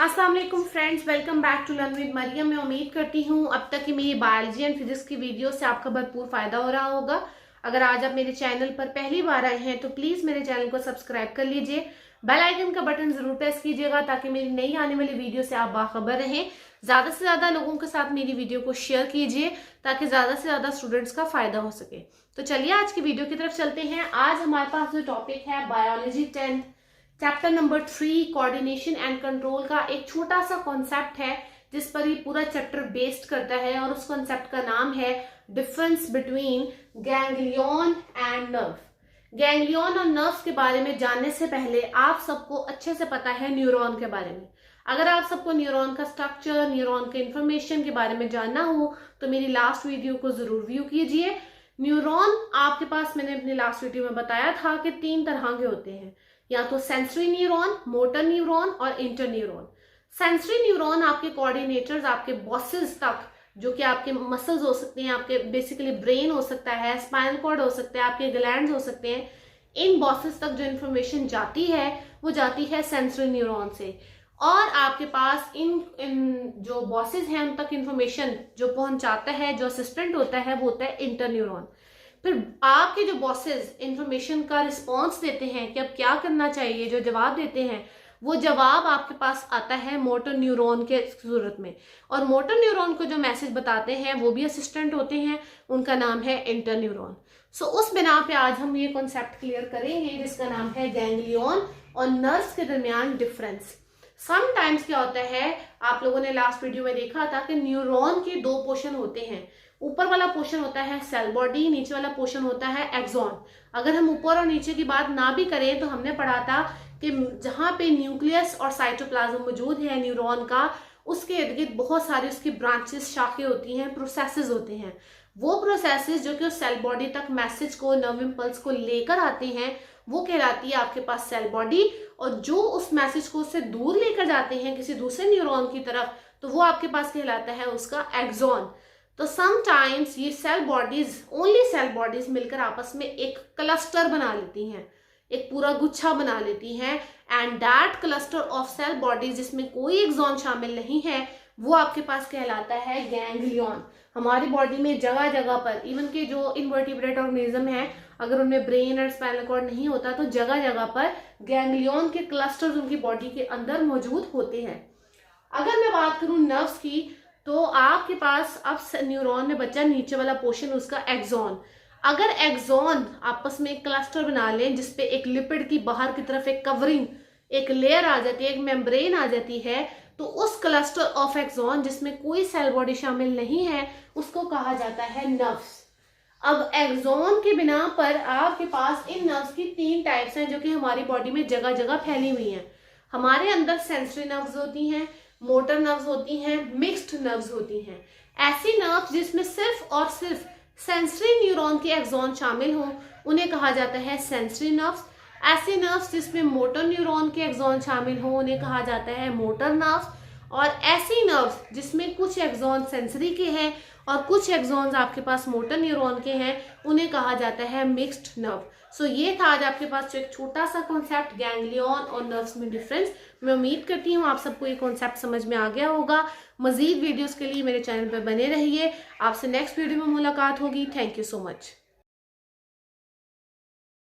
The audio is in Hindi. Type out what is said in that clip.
अस्सलाम वालेकुम friends, welcome back to learn with Mariam. मैं उम्मीद करती हूँ अब तक की मेरी बायोलॉजी एंड फिजिक्स की वीडियो से आपका भरपूर फायदा हो रहा होगा। अगर आज आप मेरे चैनल पर पहली बार आए हैं तो प्लीज मेरे चैनल को सब्सक्राइब कर लीजिए, बेल आइकन का बटन जरूर प्रेस कीजिएगा ताकि मेरी नई आने वाली वीडियो से आप बाखबर रहें। ज्यादा से ज्यादा लोगों के साथ मेरी वीडियो को शेयर कीजिए ताकि ज्यादा से ज्यादा स्टूडेंट्स का फायदा हो सके। तो चलिए आज की वीडियो की तरफ चलते हैं। आज हमारे पास जो टॉपिक है biology 10th chapter number 3 coordination and control का एक छोटा सा कॉन्सेप्ट है जिस पर ये पूरा चैप्टर बेस्ड करता है और उस कॉन्सेप्ट का नाम है difference between ganglion and nerve. Ganglion और नर्व्स के बारे में जानने से पहले आप सबको अच्छे से पता है न्यूरॉन के बारे में। अगर आप सबको न्यूरॉन का स्ट्रक्चर, न्यूरॉन के इंफॉर्मेशन के बारे में जानना हो तो मेरी लास्ट वीडियो को जरूर व्यू कीजिए। न्यूरॉन आपके पास, मैंने अपनी लास्ट वीडियो में बताया था कि 3 तरह के होते हैं, या तो सेंसरी न्यूरॉन, मोटर न्यूरॉन और इंटर न्यूरॉन। सेंसरी न्यूरॉन आपके कोऑर्डिनेटर्स, आपके बॉसेस तक, जो कि आपके मसल्स हो सकते हैं, आपके बेसिकली ब्रेन हो सकता है, स्पाइनल कॉर्ड हो सकता है, आपके ग्लैंड्स हो सकते हैं, इन बॉसेस तक जो इन्फॉर्मेशन जाती है वो जाती है सेंसरी न्यूरॉन से। और आपके पास इन जो बॉसेस हैं उन तक इन्फॉर्मेशन जो पहुंचाता है, जो असिस्टेंट होता है, वो होता है इंटर न्यूरॉन। फिर आपके जो बॉसेस इंफॉर्मेशन का रिस्पॉन्स देते हैं कि अब क्या करना चाहिए, जो जवाब देते हैं, वो जवाब आपके पास आता है मोटर न्यूरॉन के सूरत में। और मोटर न्यूरॉन को जो मैसेज बताते हैं वो भी असिस्टेंट होते हैं, उनका नाम है इंटर न्यूरॉन। सो उस बिना पे आज हम ये कॉन्सेप्ट क्लियर करेंगे जिसका नाम है गैंग्लियन और नर्व्स के दरमियान डिफरेंस। समटाइम्स क्या होता है, आप लोगों ने लास्ट वीडियो में देखा था कि न्यूरॉन के 2 पोर्शन होते हैं। ऊपर वाला पोर्शन होता है सेल बॉडी, नीचे वाला पोर्शन होता है एक्सॉन। अगर हम ऊपर और नीचे की बात ना भी करें तो हमने पढ़ा था कि जहां पे न्यूक्लियस और साइटोप्लाज्म मौजूद है न्यूरॉन का, उसके इर्द गिर्द बहुत सारी उसकी ब्रांचेस, शाखें होती हैं, प्रोसेसेस होते हैं। वो प्रोसेसेस जो कि उस सेल बॉडी तक मैसेज को, नर्व इंपल्स को लेकर आते हैं, वो कहलाती है आपके पास सेल बॉडी। और जो उस मैसेज को उससे दूर लेकर जाते हैं किसी दूसरे न्यूरॉन की तरफ, तो वो आपके पास कहलाता है उसका एक्सॉन। तो समटाइम्स ये cell bodies, only cell bodies मिलकर आपस में एक क्लस्टर बना लेती हैं, एक पूरा गुच्छा बना लेती हैं। And that cluster of cell bodies जिसमें कोई एक्सॉन शामिल नहीं है, वो आपके पास कहलाता है गैंग्लियन। हमारी बॉडी में जगह जगह पर, इवन के जो इनवर्टिब्रेट ऑर्गेनिज्म है, अगर उनमें ब्रेन और स्पाइनल कॉर्ड नहीं होता तो जगह जगह पर गैंग्लियन के क्लस्टर्स उनकी बॉडी के अंदर मौजूद होते हैं। अगर मैं बात करूं नर्व्स की, तो आपके पास अब न्यूरॉन में बचा नीचे वाला पोर्शन, उसका एक्सॉन। अगर एक्सॉन आपस में एक क्लस्टर बना लें जिसपे एक लिपिड की बाहर की तरफ एक कवरिंग, एक लेयर आ जाती है, एक मेम्ब्रेन आ जाती है, तो उस क्लस्टर ऑफ एक्सॉन जिसमें कोई सेल बॉडी शामिल नहीं है उसको कहा जाता है नर्व्स। अब एक्सॉन के बिना पर आपके पास इन नर्व्स की 3 टाइप्स हैं जो कि हमारी बॉडी में जगह जगह फैली हुई हैं। हमारे अंदर सेंसरी नर्व्स होती हैं, मोटर नर्व्स होती हैं, मिक्स्ड नर्व्स होती हैं। ऐसी नर्व्स जिसमें सिर्फ और सिर्फ सेंसरी न्यूरॉन के एक्सॉन शामिल हों उन्हें कहा जाता है सेंसरी नर्व्स। ऐसी नर्व्स जिसमें मोटर न्यूरॉन के एक्सॉन शामिल हों उन्हें कहा जाता है मोटर नर्व्स। और ऐसी नर्व्स जिसमें कुछ एक्सॉन सेंसरी के हैं और कुछ एक्सॉन्स आपके पास मोटर न्यूरॉन के हैं उन्हें कहा जाता है मिक्स्ड नर्व। सो ये था आज आपके पास जो एक छोटा सा कॉन्सेप्ट गैंग्लियन और नर्व्स में डिफरेंस। मैं उम्मीद करती हूँ आप सबको ये कॉन्सेप्ट समझ में आ गया होगा। मजीद वीडियोस के लिए मेरे चैनल पर बने रहिए। आपसे नेक्स्ट वीडियो में मुलाकात होगी। Thank you so much.